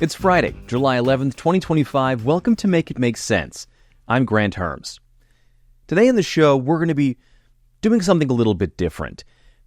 It's Friday, July 11th, 2025. Welcome to Make It Make Sense. I'm Granthermes. Today on the show, we're going to be doing something a little bit different.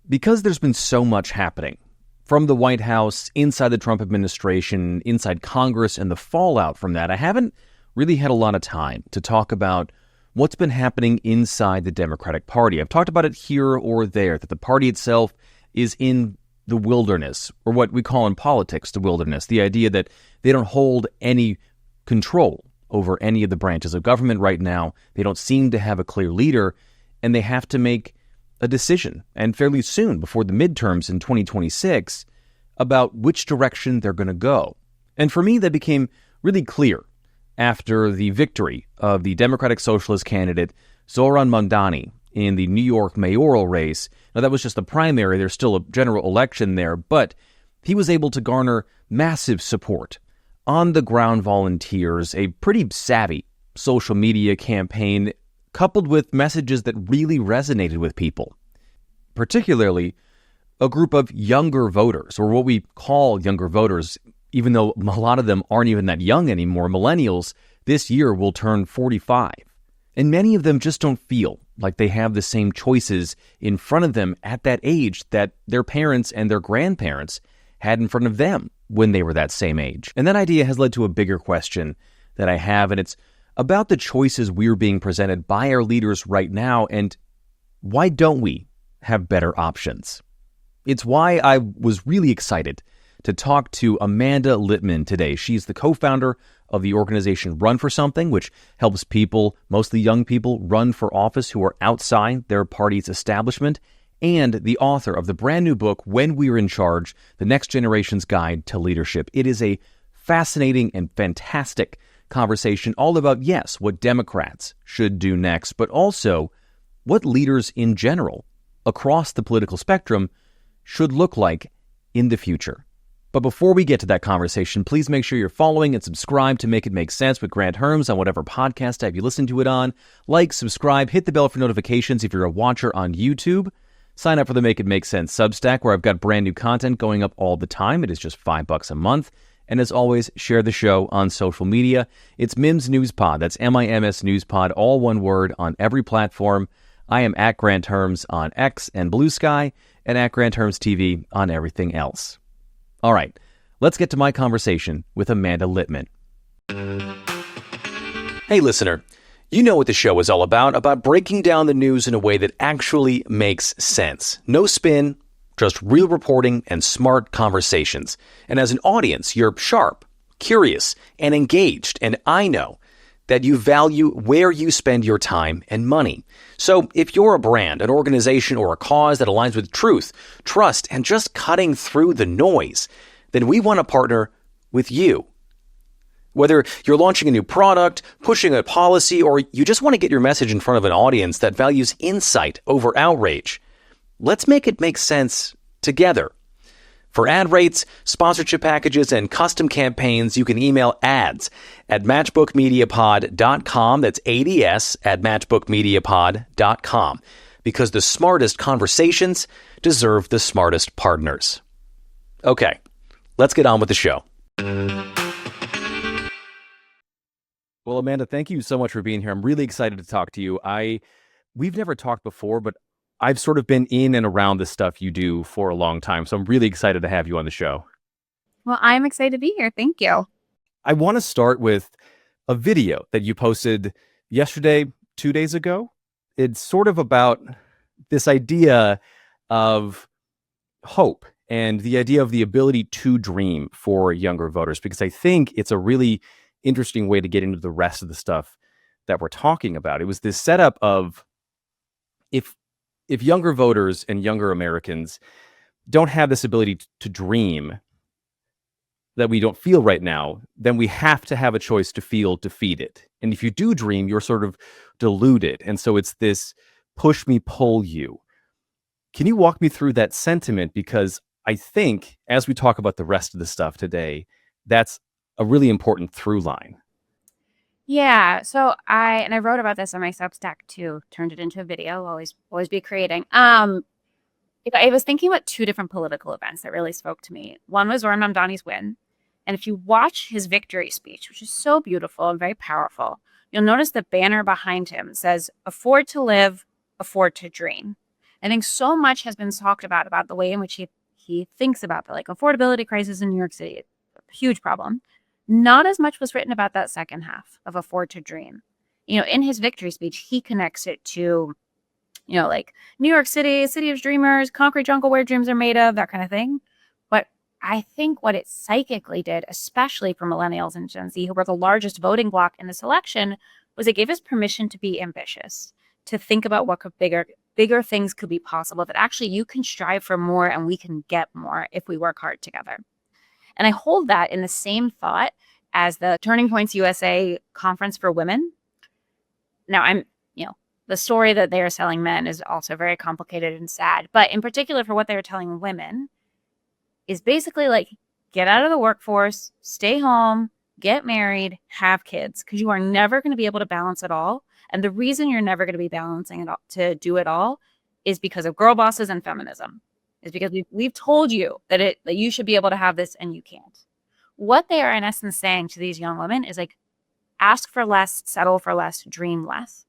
Because there's been so much happening from the White House, inside the Trump administration, inside Congress, and the fallout from that, I haven't really had a lot of time to talk about what's been happening inside the Democratic Party. I've talked about it here or there, that the party itself is in the wilderness, or what we call in politics the wilderness, the idea that they don't hold any control over any of the branches of government right now. They don't seem to have a clear leader, and they have to make a decision, and fairly soon, before the midterms in 2026, about which direction they're going to go. And for me, that became really clear after the victory of the Democratic Socialist candidate Zohran Mamdani in the New York mayoral race. Now, that was just the primary. There's still a general election there, but he was able to garner massive support. On-the-ground volunteers, a pretty savvy social media campaign, coupled with messages that really resonated with people, particularly a group of younger voters, or what we call younger voters, even though a lot of them aren't even that young anymore. Millennials this year will turn 45. And many of them just don't feel like they have the same choices in front of them at that age that their parents and their grandparents had in front of them when they were that same age. And that idea has led to a bigger question that I have, and it's about the choices we're being presented by our leaders right now, and why don't we have better options? It's why I was really excited to talk to Amanda Litman today. She's the co-founder of the organization Run for Something, which helps people, mostly young people, run for office who are outside their party's establishment, and the author of the brand new book, When We're in Charge, The Next Generation's Guide to Leadership. It is a fascinating and fantastic conversation all about, yes, what Democrats should do next, but also what leaders in general across the political spectrum should look like in the future. But before we get to that conversation, please make sure you're following and subscribe to Make It Make Sense with Granthermes on whatever podcast app you listen to it on. Like, subscribe, hit the bell for notifications if you're a watcher on YouTube. Sign up for the Make It Make Sense Substack, where I've got brand new content going up all the time. It is just $5 a month. And as always, share the show on social media. It's Mims News Pod. That's MIMS News Pod, all one word, on every platform. I am at Granthermes on X and Bluesky, and at Granthermes TV on everything else. All right, let's get to my conversation with Amanda Litman. Hey, listener. You know what the show is all about breaking down the news in a way that actually makes sense. No spin, just real reporting and smart conversations. And as an audience, you're sharp, curious, and engaged. And I know that you value where you spend your time and money. So if you're a brand, an organization, or a cause that aligns with truth, trust, and just cutting through the noise, then we want to partner with you. Whether you're launching a new product, pushing a policy, or you just want to get your message in front of an audience that values insight over outrage, let's make it make sense together. For ad rates, sponsorship packages, and custom campaigns, you can email ads@matchbookmediapod.com. That's ads@matchbookmediapod.com. Because the smartest conversations deserve the smartest partners. Okay, let's get on with the show. Well, Amanda, thank you so much for being here. I'm really excited to talk to you. We've never talked before, but I've sort of been in and around the stuff you do for a long time, so I'm really excited to have you on the show. Well, I'm excited to be here. Thank you. I want to start with a video that you posted yesterday, 2 days ago. It's sort of about this idea of hope and the idea of the ability to dream for younger voters, because I think it's a really interesting way to get into the rest of the stuff that we're talking about. It was this setup of if younger voters and younger Americans don't have this ability to dream that we don't feel right now, then we have to have a choice to feel defeated. And if you do dream, you're sort of deluded. And so it's this push me, pull you. Can you walk me through that sentiment? Because I think as we talk about the rest of the stuff today, that's a really important through line. Yeah. So I wrote about this on my Substack too. Turned it into a video. Always be creating. I was thinking about two different political events that really spoke to me. One was Zohran Mamdani's win, And if you watch his victory speech, which is so beautiful and very powerful, you'll notice the banner behind him says, "Afford to live, afford to dream." I think so much has been talked about the way in which he thinks about the affordability crisis in New York City. A huge problem. Not as much was written about that second half of Afford to Dream. In his victory speech, he connects it to, New York City, city of dreamers, concrete jungle where dreams are made of, that kind of thing. But I think what it psychically did, especially for millennials and Gen Z, who were the largest voting bloc in this election, was it gave us permission to be ambitious, to think about what bigger things could be possible, that actually you can strive for more and we can get more if we work hard together. And I hold that in the same thought as the Turning Points USA Conference for Women. Now, the story that they are selling men is also very complicated and sad. But in particular, for what they were telling women, is basically get out of the workforce, stay home, get married, have kids, because you are never going to be able to balance it all. And the reason you're never going to be balancing it all, to do it all, is because of girl bosses and feminism. Is because we've told you that you should be able to have this and you can't. What they are in essence saying to these young women is ask for less, settle for less, dream less.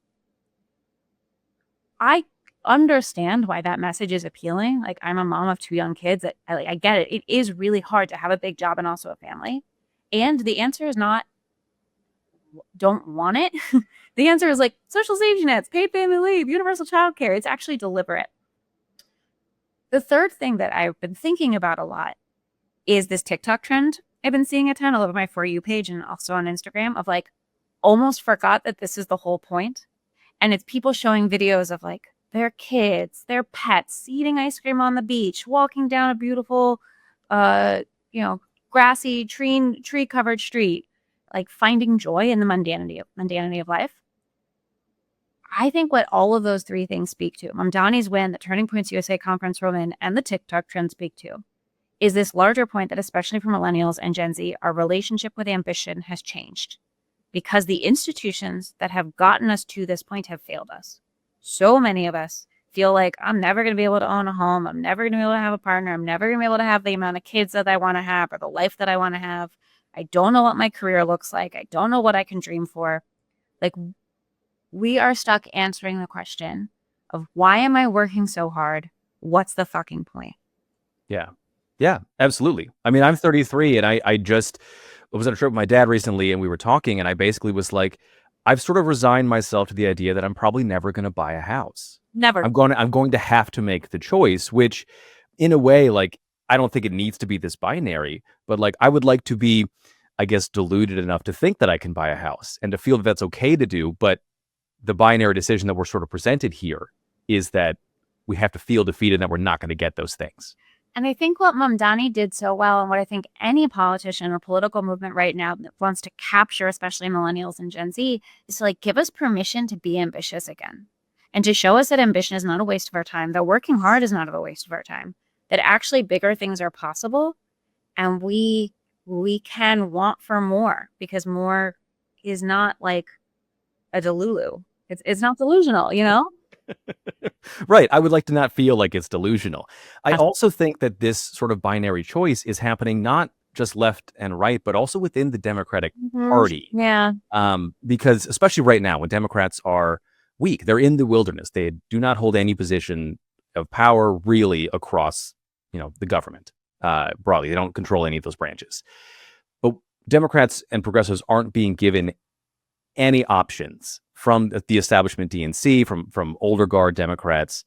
I understand why that message is appealing. I'm a mom of 2 young kids. I get it. It is really hard to have a big job and also a family. And the answer is not don't want it. The answer is social safety nets, paid family leave, universal childcare. It's actually deliberate. The third thing that I've been thinking about a lot is this TikTok trend. I've been seeing a ton all over my For You page and also on Instagram of almost forgot that this is the whole point. And it's people showing videos of their kids, their pets, eating ice cream on the beach, walking down a beautiful, grassy, tree-covered street, finding joy in the mundanity of life. I think what all of those 3 things speak to, Mamdani's win, the Turning Points USA Conference for Women, and the TikTok trend speak to, is this larger point that especially for millennials and Gen Z, our relationship with ambition has changed because the institutions that have gotten us to this point have failed us. So many of us feel I'm never going to be able to own a home. I'm never going to be able to have a partner. I'm never going to be able to have the amount of kids that I want to have or the life that I want to have. I don't know what my career looks like. I don't know what I can dream for. We are stuck answering the question of why am I working so hard? What's the fucking point? Yeah, absolutely. I mean, I'm 33 and I was on a trip with my dad recently and we were talking and I basically was I've sort of resigned myself to the idea that I'm probably never going to buy a house. Never. I'm going to have to make the choice, which in a way, I don't think it needs to be this binary, but I would like to be, I guess, deluded enough to think that I can buy a house and to feel that that's okay to do. But the binary decision that we're sort of presented here is that we have to feel defeated and that we're not going to get those things. And I think what Mamdani did so well, and what I think any politician or political movement right now that wants to capture, especially millennials and Gen Z, is to give us permission to be ambitious again. And to show us that ambition is not a waste of our time, that working hard is not a waste of our time, that actually bigger things are possible, and we can want for more, because more is not a delulu. It's not delusional, Right. I would like to not feel like it's delusional. I also think that this sort of binary choice is happening not just left and right, but also within the Democratic Party. Yeah. Because especially right now, when Democrats are weak, they're in the wilderness. They do not hold any position of power really across, the government broadly. They don't control any of those branches. But Democrats and progressives aren't being given any options from the establishment DNC, from older guard Democrats,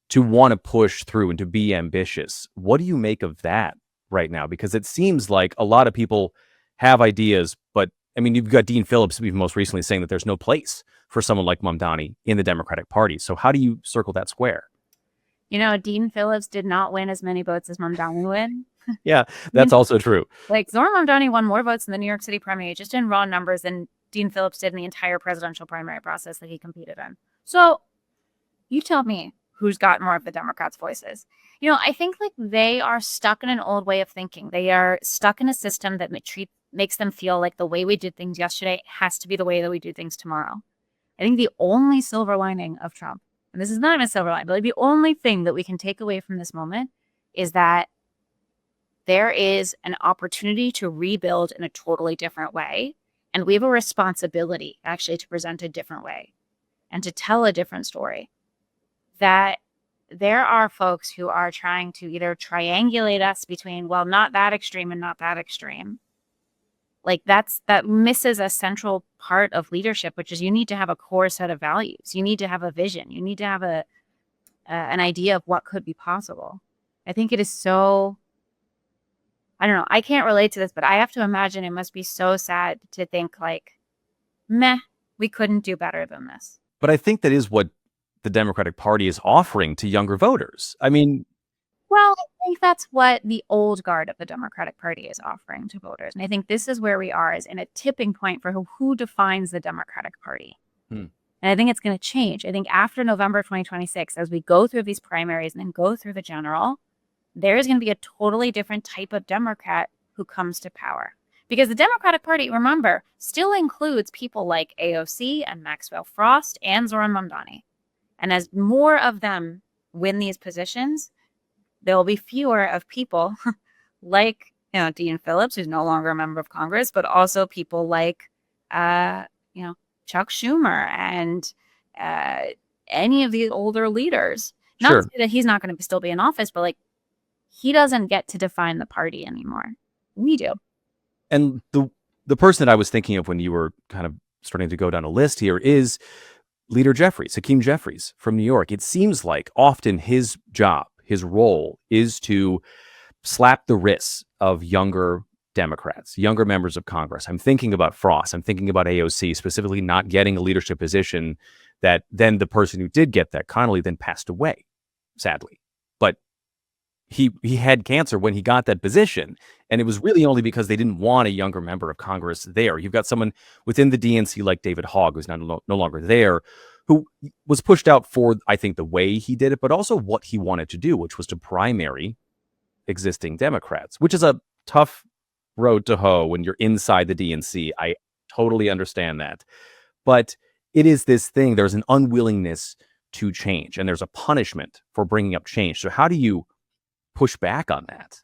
to want to push through and to be ambitious. What do you make of that right now? Because it seems like a lot of people have ideas, but I mean, you've got Dean Phillips even most recently saying that there's no place for someone like Mamdani in the Democratic Party. So how do you circle that square? Dean Phillips did not win as many votes as Mamdani win. Yeah, that's also true. Zohran Mamdani won more votes in the New York City primary, just in raw numbers, than Dean Phillips did in the entire presidential primary process that he competed in. So you tell me who's got more of the Democrats' voices. I think they are stuck in an old way of thinking. They are stuck in a system that makes them feel like the way we did things yesterday has to be the way that we do things tomorrow. I think the only silver lining of Trump, and this is not even a silver lining, but the only thing that we can take away from this moment is that there is an opportunity to rebuild in a totally different way. And we have a responsibility actually to present a different way and to tell a different story. That there are folks who are trying to either triangulate us between, well, not that extreme and not that extreme. Like that misses a central part of leadership, which is you need to have a core set of values. You need to have a vision. You need to have an idea of what could be possible. I think it is so, I don't know, I can't relate to this, but I have to imagine it must be so sad to think like, meh, we couldn't do better than this. But I think that is what the Democratic Party is offering to younger voters. I mean, well, I think that's what the old guard of the Democratic Party is offering to voters. And I think this is where we are, is in a tipping point for who defines the Democratic Party. And I think it's going to change. I think after November 2026, as we go through these primaries and then go through the general, there's going to be a totally different type of Democrat who comes to power. Because the Democratic Party, remember, still includes people like AOC and Maxwell Frost and Zohran Mamdani. And as more of them win these positions, there will be fewer of people like, Dean Phillips, who's no longer a member of Congress, but also people like, Chuck Schumer and any of these older leaders. Not to say that he's not going to still be in office, but like, he doesn't get to define the party anymore. We do. And the person that I was thinking of when you were kind of starting to go down a list here is Leader Jeffries, Hakeem Jeffries from New York. It seems like often his job, his role is to slap the wrists of younger Democrats, younger members of Congress. I'm thinking about Frost. I'm thinking about AOC, specifically not getting a leadership position that then the person who did get that, Connolly, then passed away, sadly. But he had cancer when he got that position. And it was really only because they didn't want a younger member of Congress there. You've got someone within the DNC like David Hogg, who's no longer there, who was pushed out for, I think, the way he did it, but also what he wanted to do, which was to primary existing Democrats, which is a tough road to hoe when you're inside the DNC. I totally understand that. But it is this thing, there's an unwillingness to change, and there's a punishment for bringing up change. So how do you push back on that?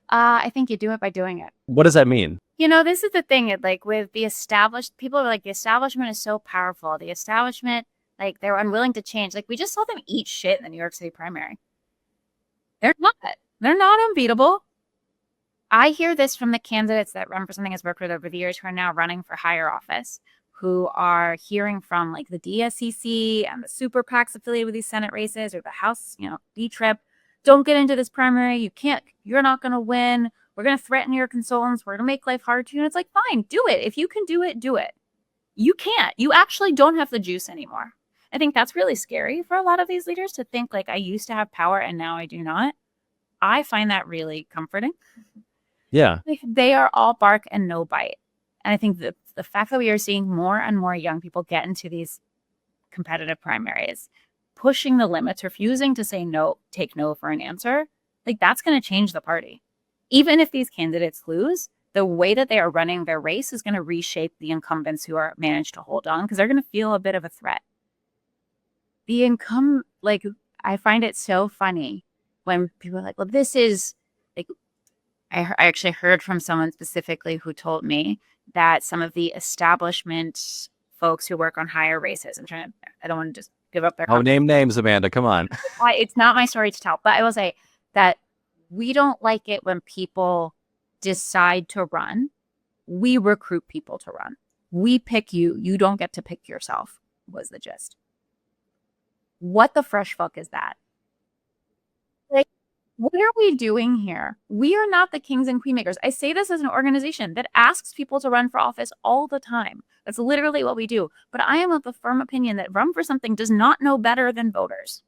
I think you do it by doing it. What does that mean? This is the thing. Like with the established, people are like, the establishment is so powerful. The establishment, like, they're unwilling to change. Like, we just saw them eat shit in the New York City primary. They're not unbeatable. I hear this from the candidates that run for something I've worked with over the years who are now running for higher office, who are hearing from like the DSCC and the super PACs affiliated with these Senate races or the House, D-Trip. Don't get into this primary. You're not going to win. We're going to threaten your consultants. We're going to make life hard to you. And it's like, fine, do it. If you can do it, do it. You can't. You actually don't have the juice anymore. I think that's really scary for a lot of these leaders to think like, I used to have power and now I do not. I find that really comforting. Yeah. They are all bark and no bite. And I think the fact that we are seeing more and more young people get into these competitive primaries, pushing the limits, refusing to say no, take no for an answer, like, that's going to change the party. Even if these candidates lose, the way that they are running their race is going to reshape the incumbents who are managed to hold on, because they're going to feel a bit of a threat. I find it so funny when people are like, well, this is like, I actually heard from someone specifically who told me that some of the establishment folks who work on higher races, I don't want to just give up their name names, Amanda, come on. It's not my story to tell, but I will say that we don't like it when people decide to run. We recruit people to run. We pick you. You don't get to pick yourself, was the gist. What the fresh fuck is that? Like, what are we doing here? We are not the kings and queen makers. I say this as an organization that asks people to run for office all the time. That's literally what we do. But I am of the firm opinion that run for something does not know better than voters.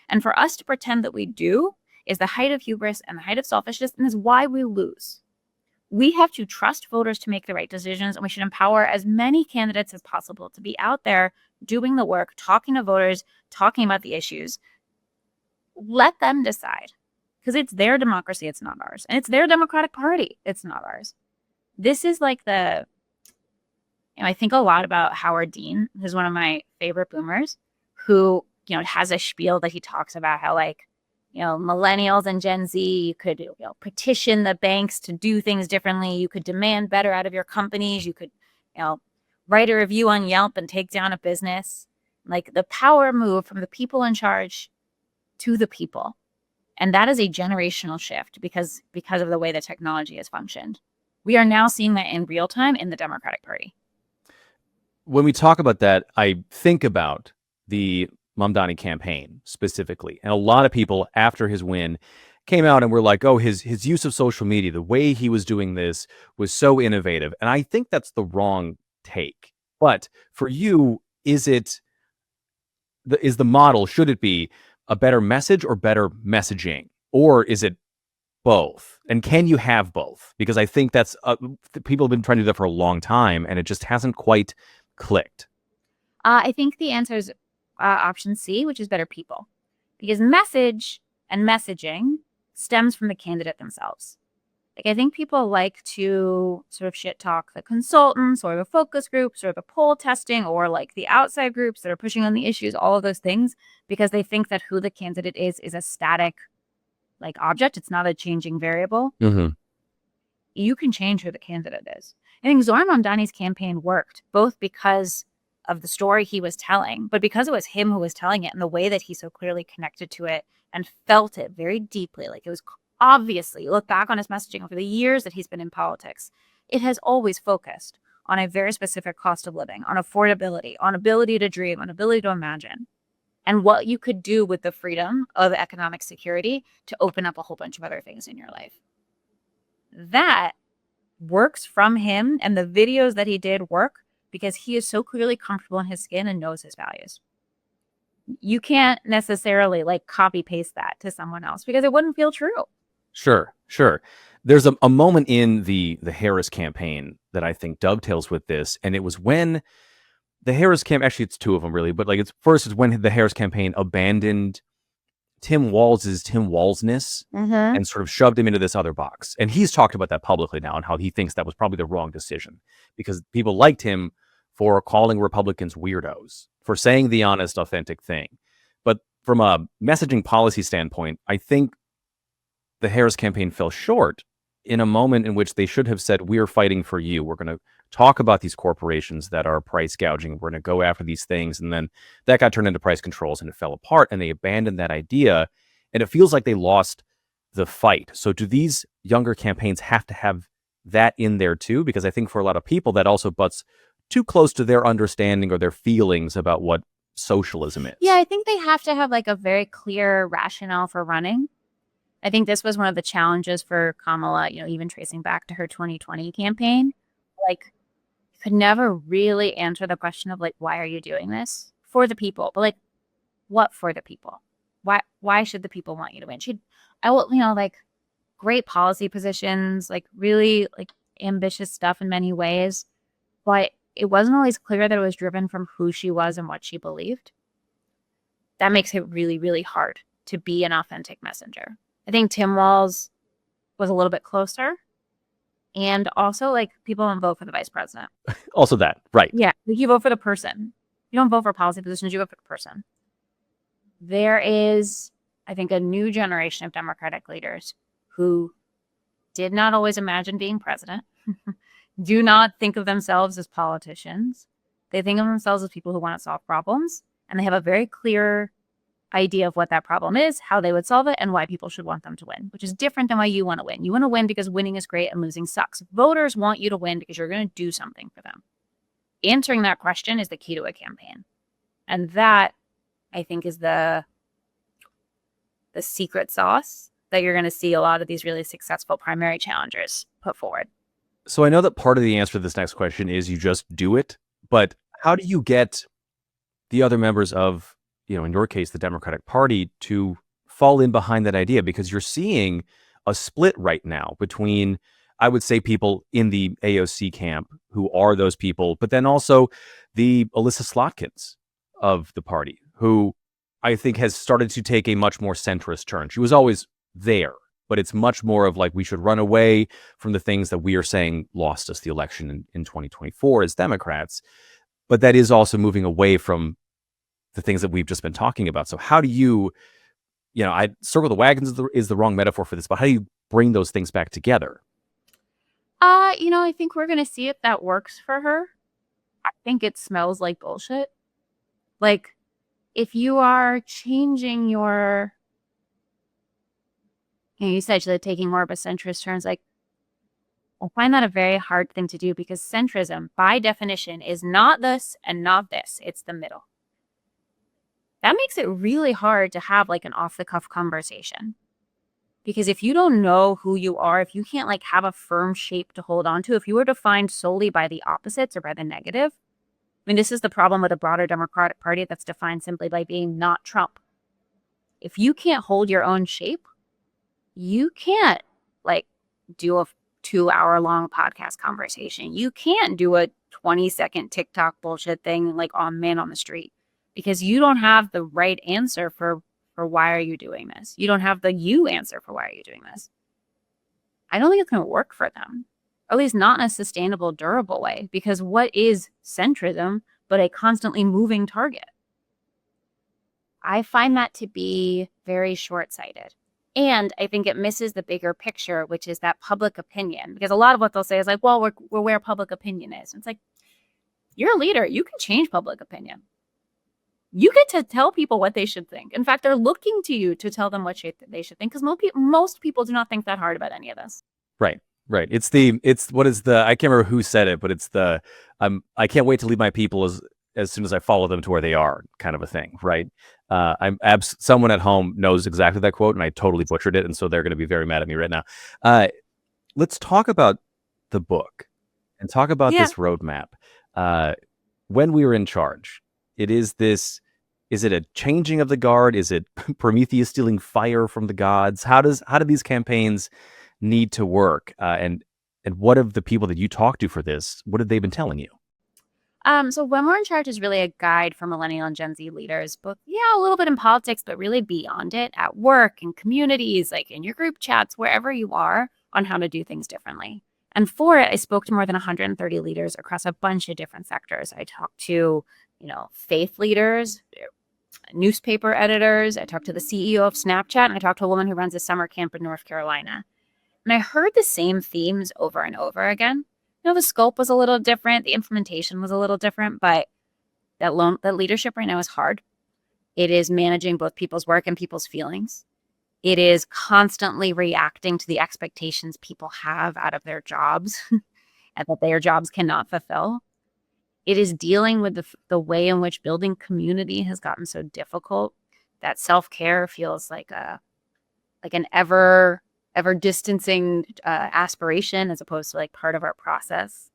And for us to pretend that we do is the height of hubris and the height of selfishness, and is why we lose. We have to trust voters to make the right decisions, and we should empower as many candidates as possible to be out there doing the work, talking to voters, talking about the issues. Let them decide, because it's their democracy, it's not ours. And it's their Democratic Party, it's not ours. This is like I think a lot about Howard Dean, who's one of my favorite boomers, who, has a spiel that he talks about how, like, millennials and Gen Z. You could petition the banks to do things differently. You could demand better out of your companies. You could write a review on Yelp and take down a business. Like, the power move from the people in charge to the people. And that is a generational shift because of the way the technology has functioned. We are now seeing that in real time in the Democratic Party. When we talk about that, I think about the Mamdani campaign specifically. And a lot of people after his win came out and were like, oh, his use of social media, the way he was doing this was so innovative. And I think that's the wrong take. But for you, is the model, should it be a better message or better messaging? Or is it both? And can you have both? Because I think that's people have been trying to do that for a long time and it just hasn't quite clicked. I think the answer is option C, which is better people. Because message and messaging stems from the candidate themselves. Like, I think people like to sort of shit talk the consultants or the focus groups or the poll testing or like the outside groups that are pushing on the issues, all of those things, because they think that who the candidate is a static like object. It's not a changing variable. Mm-hmm. You can change who the candidate is. I think Zohran Mamdani's campaign worked both because of the story he was telling, but because it was him who was telling it and the way that he so clearly connected to it and felt it very deeply. Like, it was obviously, look back on his messaging over the years that he's been in politics, it has always focused on a very specific cost of living, on affordability, on ability to dream, on ability to imagine, and what you could do with the freedom of economic security to open up a whole bunch of other things in your life. That works from him, and the videos that he did work because he is so clearly comfortable in his skin and knows his values. You can't necessarily like copy paste that to someone else because it wouldn't feel true. Sure. There's a moment in the Harris campaign that I think dovetails with this, and it was when the Harris campaign, actually it's two of them really, but like it's when the Harris campaign abandoned Tim Walzness and sort of shoved him into this other box. And he's talked about that publicly now and how he thinks that was probably the wrong decision because people liked him for calling Republicans weirdos, for saying the honest, authentic thing. But from a messaging policy standpoint, I think the Harris campaign fell short in a moment in which they should have said, we're fighting for you. We're going to talk about these corporations that are price gouging. We're going to go after these things. And then that got turned into price controls and it fell apart and they abandoned that idea. And it feels like they lost the fight. So do these younger campaigns have to have that in there too? Because I think for a lot of people that also butts too close to their understanding or their feelings about what socialism is. Yeah, I think they have to have like a very clear rationale for running. I think this was one of the challenges for Kamala, even tracing back to her 2020 campaign. Like, you could never really answer the question of like, why are you doing this? For the people. But like, what for the people? Why should the people want you to win? Like great policy positions, like really like ambitious stuff in many ways. But it wasn't always clear that it was driven from who she was and what she believed. That makes it really, really hard to be an authentic messenger. I think Tim Walz was a little bit closer. And also, like, people don't vote for the vice president. Also that, right. Yeah, like you vote for the person. You don't vote for policy positions, you vote for the person. There is, I think, a new generation of Democratic leaders who did not always imagine being president, do not think of themselves as politicians. They think of themselves as people who want to solve problems, and they have a very clear idea of what that problem is, how they would solve it, and why people should want them to win, which is different than why you want to win. You want to win because winning is great and losing sucks. Voters want you to win because you're going to do something for them. Answering that question is the key to a campaign. And that, I think, is the secret sauce that you're going to see a lot of these really successful primary challengers put forward. So I know that part of the answer to this next question is you just do it, but how do you get the other members of, in your case, the Democratic Party to fall in behind that idea? Because you're seeing a split right now between, I would say, people in the AOC camp who are those people, but then also the Alyssa Slotkins of the party, who I think has started to take a much more centrist turn. She was always there, but it's much more of like, we should run away from the things that we are saying lost us the election in 2024 as Democrats. But that is also moving away from the things that we've just been talking about. So how do you I circle the wagons is the wrong metaphor for this, but how do you bring those things back together? I think we're going to see if that works for her. I think it smells like bullshit. Like, if you are changing your, you said you're taking more of a centrist turn. Like, I find that a very hard thing to do because centrism, by definition, is not this and not this. It's the middle. That makes it really hard to have like an off-the-cuff conversation. Because if you don't know who you are, if you can't like have a firm shape to hold on to, if you were defined solely by the opposites or by the negative, I mean, this is the problem with a broader Democratic Party that's defined simply by being not Trump. If you can't hold your own shape, you can't like do a 2-hour-long podcast conversation. You can't do a 20-second TikTok bullshit thing like on Man on the Street because you don't have the right answer for why are you doing this? You don't have the you answer for why are you doing this? I don't think it's going to work for them, or at least not in a sustainable, durable way, because what is centrism but a constantly moving target? I find that to be very short-sighted. And I think it misses the bigger picture, which is that public opinion, because a lot of what they'll say is like, well, we're where public opinion is. And it's like, you're a leader. You can change public opinion. You get to tell people what they should think. In fact, they're looking to you to tell them what they should think, because most people do not think that hard about any of this. Right. It's what is the, I can't remember who said it, but it's the, I can't wait to leave my people as soon as I follow them to where they are kind of a thing. Right. Someone at home knows exactly that quote and I totally butchered it. And so they're going to be very mad at me right now. Let's talk about the book and talk about this roadmap. When we were in charge, is it a changing of the guard? Is it Prometheus stealing fire from the gods? How do these campaigns need to work? And what of the people that you talk to for this, what have they been telling you? So When We're in Charge is really a guide for millennial and Gen Z leaders, both, a little bit in politics, but really beyond it, at work, in communities, like in your group chats, wherever you are, on how to do things differently. And for it, I spoke to more than 130 leaders across a bunch of different sectors. I talked to, faith leaders, newspaper editors. I talked to the CEO of Snapchat, and I talked to a woman who runs a summer camp in North Carolina. And I heard the same themes over and over again. The scope was a little different. The implementation was a little different, but that leadership right now is hard. It is managing both people's work and people's feelings. It is constantly reacting to the expectations people have out of their jobs and that their jobs cannot fulfill. It is dealing with the way in which building community has gotten so difficult that self-care feels like an ever distancing aspiration as opposed to like part of our process.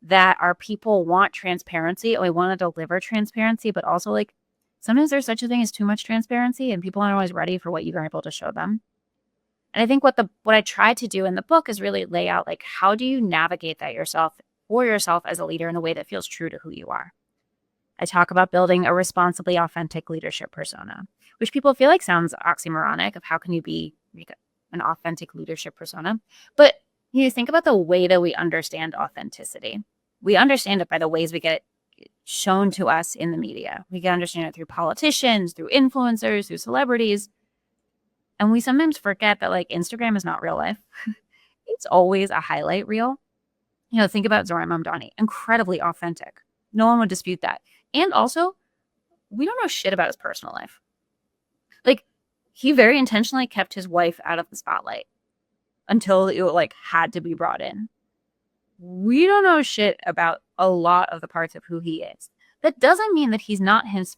That our people want transparency and we want to deliver transparency, but also like sometimes there's such a thing as too much transparency and people aren't always ready for what you're able to show them. And I think what I tried to do in the book is really lay out like how do you navigate that for yourself as a leader in a way that feels true to who you are. I talk about building a responsibly authentic leadership persona, which people feel like sounds oxymoronic of how can you be an authentic leadership persona. But think about the way that we understand authenticity. We understand it by the ways we get it shown to us in the media. We can understand it through politicians, through influencers, through celebrities. And we sometimes forget that like Instagram is not real life. It's always a highlight reel. Think about Zohran Mamdani, incredibly authentic. No one would dispute that. And also, we don't know shit about his personal life. Like, he very intentionally kept his wife out of the spotlight until it like had to be brought in. We don't know shit about a lot of the parts of who he is. That doesn't mean that he's not his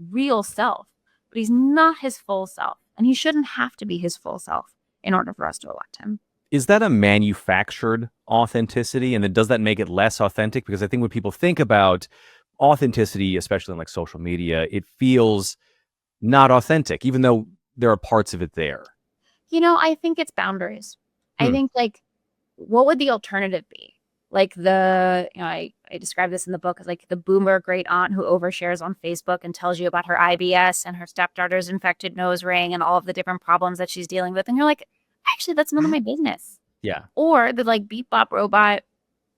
real self, but he's not his full self. And he shouldn't have to be his full self in order for us to elect him. Is that a manufactured authenticity? And then does that make it less authentic? Because I think when people think about authenticity, especially in like social media, it feels not authentic, even though there are parts of it there. I think it's boundaries. I think like, what would the alternative be? Like I describe this in the book as like the boomer great aunt who overshares on Facebook and tells you about her IBS and her stepdaughter's infected nose ring and all of the different problems that she's dealing with. And you're like, actually, that's none of my business. Yeah. Or the like beep bop robot,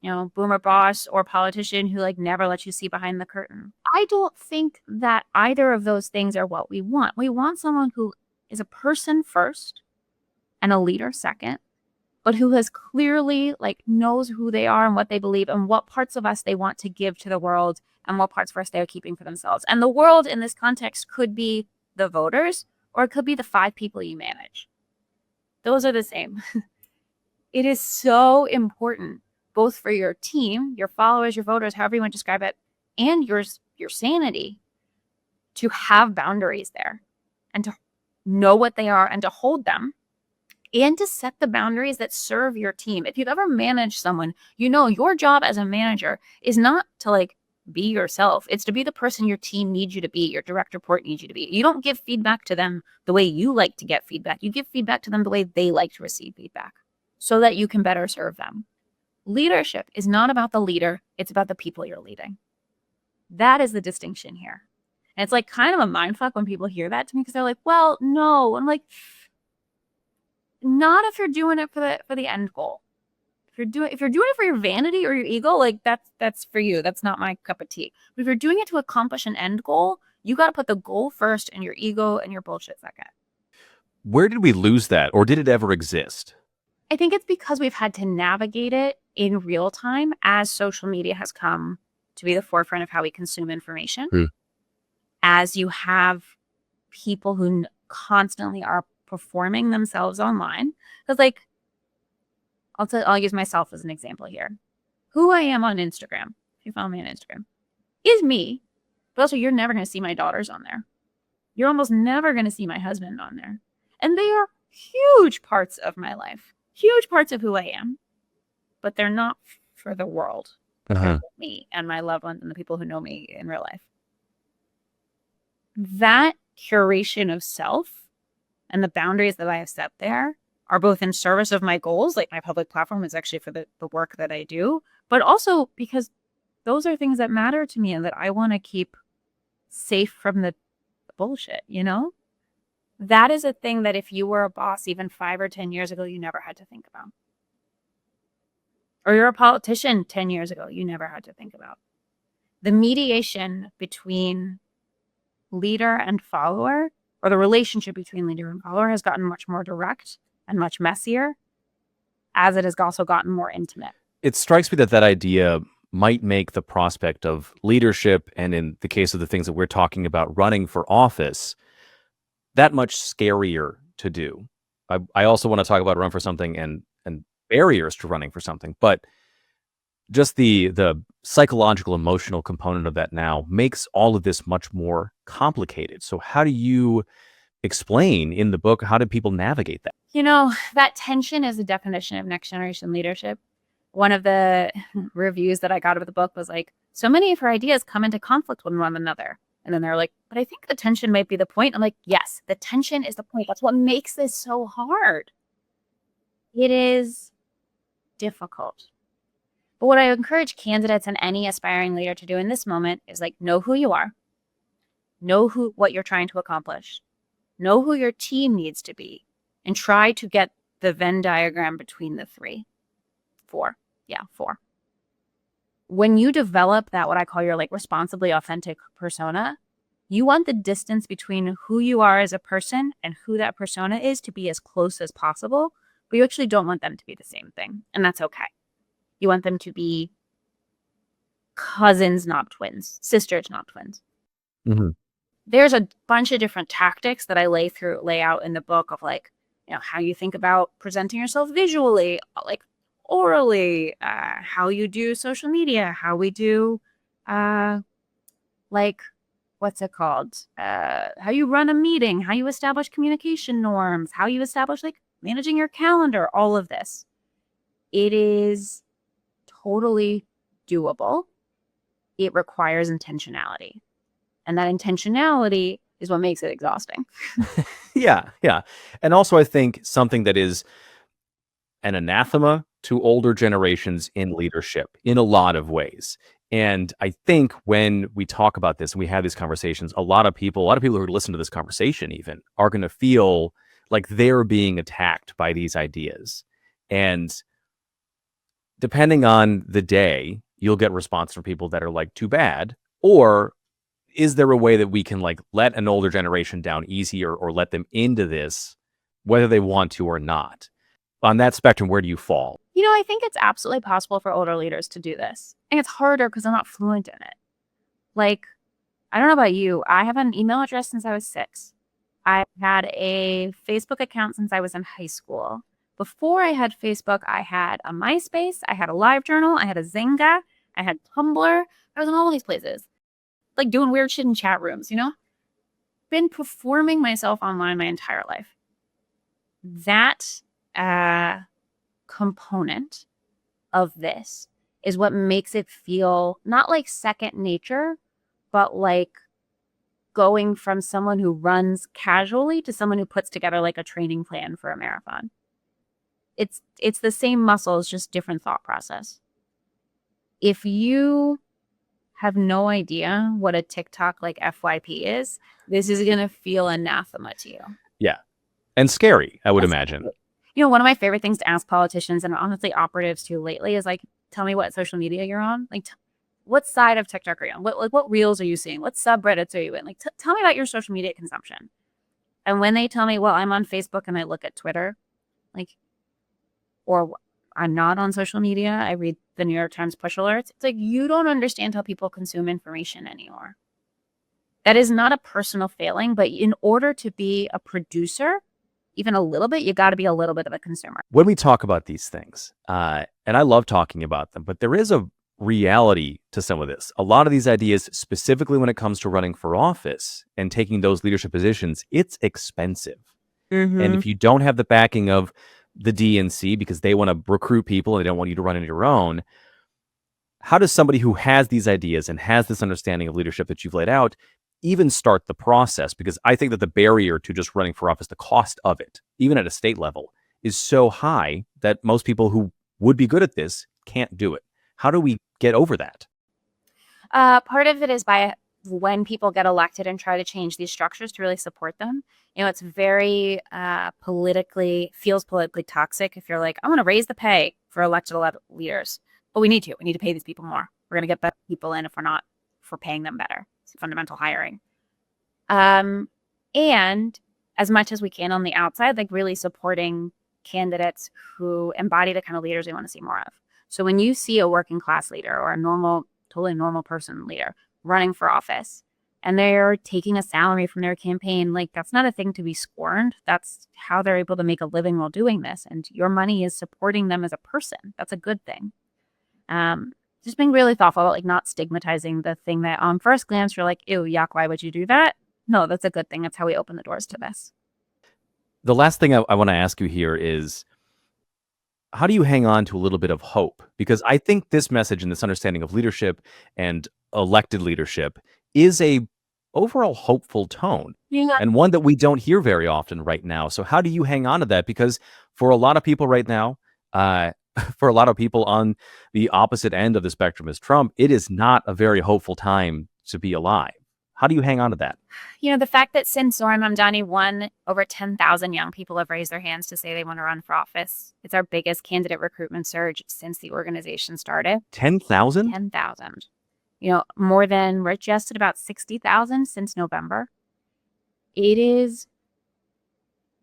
boomer boss or politician who like never lets you see behind the curtain. I don't think that either of those things are what we want. We want someone who is a person first and a leader second, but who has clearly knows who they are and what they believe and what parts of us they want to give to the world and what parts of us they're keeping for themselves. And the world in this context could be the voters, or it could be the 5 people you manage. Those are the same. It is so important, both for your team, your followers, your voters, however you want to describe it, and your sanity, to have boundaries there and to know what they are and to hold them, and to set the boundaries that serve your team. If you've ever managed someone, your job as a manager is not to be yourself. It's to be the person your team needs you to be, your direct report needs you to be. You don't give feedback to them the way you like to get feedback. You give feedback to them the way they like to receive feedback so that you can better serve them. Leadership is not about the leader. It's about the people you're leading. That is the distinction here. And it's kind of a mindfuck when people hear that to me, because they're like, well, no. I'm like, not if you're doing it for the end goal. If you're doing it for your vanity or your ego, that's for you. That's not my cup of tea. But if you're doing it to accomplish an end goal, you got to put the goal first and your ego and your bullshit second. Where did we lose that, or did it ever exist? I think it's because we've had to navigate it in real time as social media has come to be the forefront of how we consume information. As you have people who constantly are performing themselves online. Because I'll use myself as an example here. Who I am on Instagram, if you follow me on Instagram, is me. But also, you're never going to see my daughters on there. You're almost never going to see my husband on there. And they are huge parts of my life, huge parts of who I am. But they're not for the world. They're for me and my loved ones and the people who know me in real life. That curation of self and the boundaries that I have set there are both in service of my goals. My public platform is actually for the work that I do, but also because those are things that matter to me and that I want to keep safe from the bullshit, That is a thing that if you were a boss even 5 or 10 years ago, you never had to think about. Or you're a politician 10 years ago, you never had to think about. The mediation between leader and follower, or the relationship between leader and follower, has gotten much more direct and much messier as it has also gotten more intimate. It strikes me that idea might make the prospect of leadership, and in the case of the things that we're talking about, running for office, that much scarier to do. I also want to talk about run for something and barriers to running for something, but just the psychological, emotional component of that now makes all of this much more complicated. So how do you explain in the book, how do people navigate that? That tension is the definition of next generation leadership. One of the reviews that I got of the book was so many of her ideas come into conflict with one another. And then they're like, but I think the tension might be the point. I'm like, yes, the tension is the point. That's what makes this so hard. It is difficult. But what I encourage candidates and any aspiring leader to do in this moment is know who you are, know what you're trying to accomplish, know who your team needs to be, and try to get the Venn diagram between the 4. When you develop that, what I call your responsibly authentic persona, you want the distance between who you are as a person and who that persona is to be as close as possible, but you actually don't want them to be the same thing, and that's okay. You want them to be cousins, not twins, sisters, not twins. Mm-hmm. There's a bunch of different tactics that I lay out in the book of how you think about presenting yourself visually, orally, how you do social media, how we do, what's it called? How you run a meeting, how you establish communication norms, how you establish managing your calendar, all of this. It is totally doable. It requires intentionality. And that intentionality is what makes it exhausting. Yeah. And also, I think something that is an anathema to older generations in leadership in a lot of ways. And I think when we talk about this and we have these conversations, a lot of people who listen to this conversation even are going to feel like they're being attacked by these ideas. And depending on the day, you'll get response from people that are too bad, or is there a way that we can like let an older generation down easier or let them into this, whether they want to or not? On that spectrum, where do you fall? I think it's absolutely possible for older leaders to do this. And it's harder because they're not fluent in it. Like, I don't know about you. I have an email address since I was 6. I had a Facebook account since I was in high school. Before I had Facebook, I had a MySpace, I had a LiveJournal, I had a Zynga, I had Tumblr. I was in all these places, like doing weird shit in chat rooms, Been performing myself online my entire life. That component of this is what makes it feel not like second nature, but like going from someone who runs casually to someone who puts together like a training plan for a marathon. It's the same muscles, just different thought process. If you have no idea what a TikTok like FYP is, this is going to feel anathema to you. Yeah. And scary, I would imagine. One of my favorite things to ask politicians and honestly operatives too lately is like, tell me what social media you're on. Like, what side of TikTok are you on? What reels are you seeing? What subreddits are you in? Like, tell me about your social media consumption. And when they tell me, well, I'm on Facebook and I look at Twitter, like, or I'm not on social media, I read the New York Times push alerts. It's like, you don't understand how people consume information anymore. That is not a personal failing, but in order to be a producer, even a little bit, you got to be a little bit of a consumer. When we talk about these things, and I love talking about them, but there is a reality to some of this. A lot of these ideas, specifically when it comes to running for office and taking those leadership positions, it's expensive. Mm-hmm. And if you don't have the backing of the DNC because they want to recruit people and they don't want you to run on your own, how does somebody who has these ideas and has this understanding of leadership that you've laid out even start the process? Because I think that the barrier to just running for office, the cost of it, even at a state level, is so high that most people who would be good at this can't do it. How do we get over that? Part of it is by when people get elected and try to change these structures to really support them. It's very feels politically toxic if you're like, I want to raise the pay for elected leaders. But we need to pay these people more. We're going to get better people in if we're paying them better. It's fundamental hiring. And as much as we can on the outside, like really supporting candidates who embody the kind of leaders we want to see more of. So when you see a working class leader or a totally normal person leader running for office and they're taking a salary from their campaign, like that's not a thing to be scorned. That's how they're able to make a living while doing this. And your money is supporting them as a person. That's a good thing. Just being really thoughtful about like not stigmatizing the thing that on first glance you're like, ew, yuck, why would you do that? No, that's a good thing. That's how we open the doors to this. The last thing I want to ask you here is, how do you hang on to a little bit of hope? Because I think this message and this understanding of leadership and elected leadership is a overall hopeful tone, and one that we don't hear very often right now. So how do you hang on to that? Because for a lot of people right now, for a lot of people on the opposite end of the spectrum as Trump, it is not a very hopeful time to be alive. How do you hang on to that? The fact that since Zohran Mamdani won, over 10,000 young people have raised their hands to say they want to run for office. It's our biggest candidate recruitment surge since the organization started. 10,000? 10,000. We're just at about 60,000 since November. It is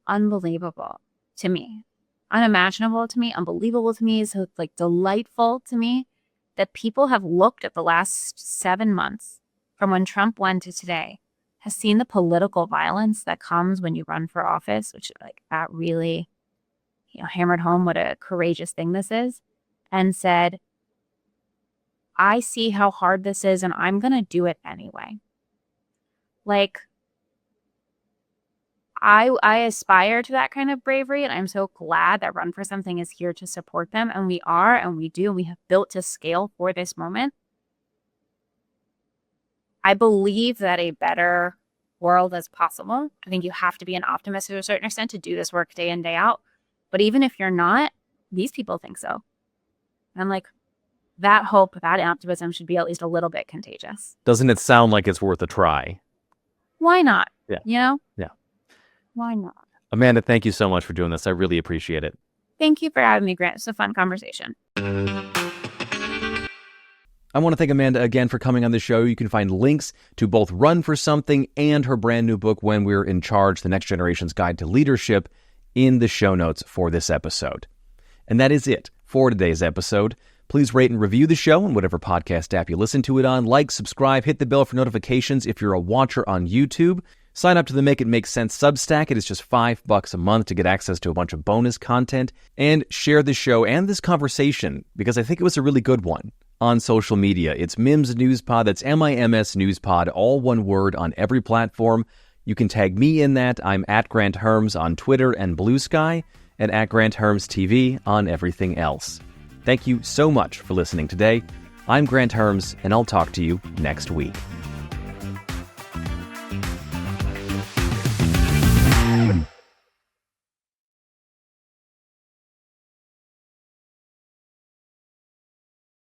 unbelievable to me. Unimaginable to me, unbelievable to me, so it's like delightful to me that people have looked at the last 7 months from when Trump won to today, has seen the political violence that comes when you run for office, which like that really, hammered home what a courageous thing this is, and said, I see how hard this is and I'm going to do it anyway. Like, I aspire to that kind of bravery, and I'm so glad that Run for Something is here to support them, and we are, and we do, and we have built to scale for this moment. I believe that a better world is possible. I think you have to be an optimist to a certain extent to do this work day in, day out. But even if you're not, these people think so. And I'm like, that hope, that optimism should be at least a little bit contagious. Doesn't it sound like it's worth a try? Why not? Yeah. Yeah. Why not? Amanda, thank you so much for doing this. I really appreciate it. Thank you for having me, Grant. It's a fun conversation. I want to thank Amanda again for coming on the show. You can find links to both Run for Something and her brand new book, When We're in Charge, The Next Generation's Guide to Leadership, in the show notes for this episode. And that is it for today's episode. Please rate and review the show on whatever podcast app you listen to it on. Like, subscribe, hit the bell for notifications if you're a watcher on YouTube. Sign up to the Make It Make Sense Substack. It is just $5 a month to get access to a bunch of bonus content. And share the show and this conversation, because I think it was a really good one, on social media. It's Mims Newspod. That's MIMS Newspod, all one word, on every platform. You can tag me in that. I'm at Granthermes on Twitter and Bluesky, and at Granthermes TV on everything else. Thank you so much for listening today. I'm Granthermes, and I'll talk to you next week.